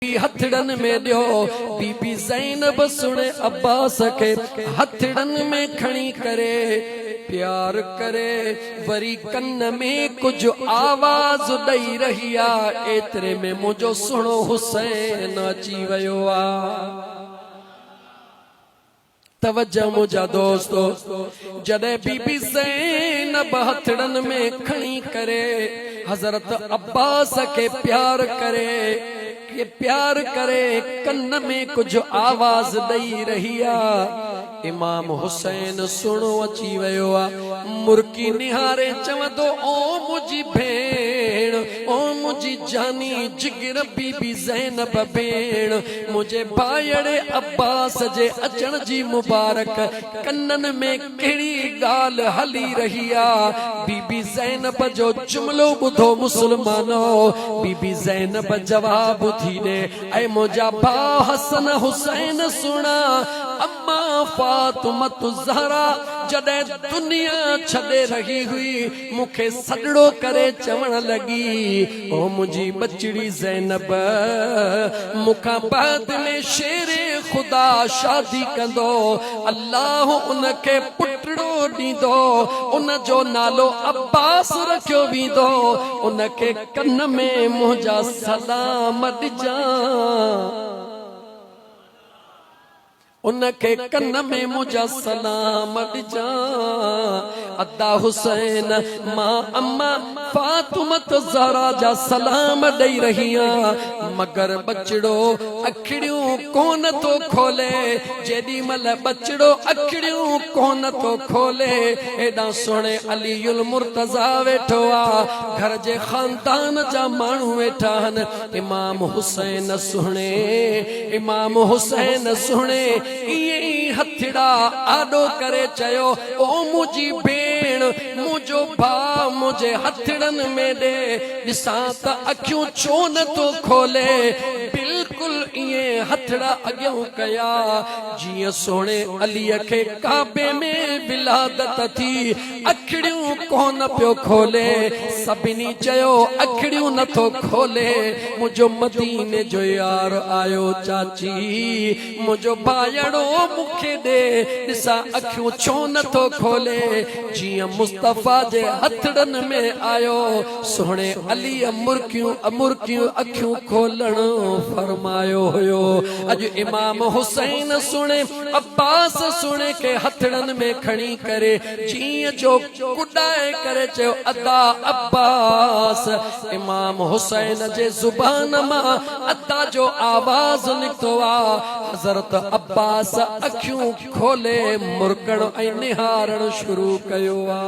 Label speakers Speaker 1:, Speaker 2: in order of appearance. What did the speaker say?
Speaker 1: हथड़न में दियो बीबी ज़ैनब सुने अब्बास के हथड़न में खणी करे प्यार करे वरी कन्न में कुछ आवाज दई रही आ एतरे में मुझो सुनो हुसैन अची वयो आ। तवज्जो मुझा दोस्तों जदे बीबी ज़ैनब हथड़न में खणी करे हजरत अब्बास के प्यार करे ये प्यार करे कन्न में कुछ आवाज दई रही आ। इमाम हुसैन सुनो अची वयो आ मुर्की निहारे चवंदो ओ मुझी भेण ओ मुझी जानी जिगर बीबी ज़ैनब भेण मुझे भायड़े अब्बास जे अचण जी मुबारक कन्नन में कहिड़ी गाल हली रही आ। बीबी ज़ैनब जो जुमलो ॿुधो मुसलमानो बीबी ज़ैनब जवाब थी दे ऐ मुझा भा हसन हुसैन सुना अम्मा फातिमत ज़हरा जदे दुनिया छॾे रही हुई मुखे सॾड़ो करे चवण लगी ओ मुझी बचड़ी ज़ैनब मुखा बाद में शेरे खुदा शादी कंदो अल्लाह उनके पुटड़ो ॾींदो उन जो नालो अब्बास रखियो वेंदो उनके कन में मुंहिंजा सलाम ॾिजां उनके कन्न में मुझा सलाम ॾिजां। अद्दा हुसैन मां अम्मा फातिमत ज़हरा जा सलाम ॾेई रही आ मगर बचड़ो अखिड़ियूं कोन तो खोले जेडी मल बचड़ो अखिड़ियूं कोन तो खोले एडा सोने अलीउल मुर्तज़ा वेठो आ घर जे खानदान जा माण्हू वेठा हन। इमाम हुसैन सुणे ये हथड़ा आडो करे चयो ओ मुझी भेण मुझो भा मुझे हथड़न में दे ॾिसां त अखियूं छो न तो खोले बिल्कुल ये हथड़ा अॻियां कया जीअं सोने अलीअ खे काबे में विलादत थी अखिड़ियूं कोन पियो खोले सभिनी चयो अखिड़ियूं नथो खोले मुझो मदीने जो यार आयो चाची मुझो भायड़ो मुखे दे ॾिसा अखियूं छो नथो खोले जीअं मुस्तफ़ा जे हथड़न में आयो सोने अली मुर्कियूं अखियूं खोलण फरमायो हुयो। अॼु इमाम हुसैन सुणे अब्बास सुणे के हथड़न में खणी करे जीअं जो कुॾाए करे चयो अदा अब्बास इमाम हुसैन जे ज़ुबान मां अदा जो आवाज निकतो आ। हज़रत अब्बास अखियूं खोले मुर्कण ऐं निहारण शुरू कयो आ।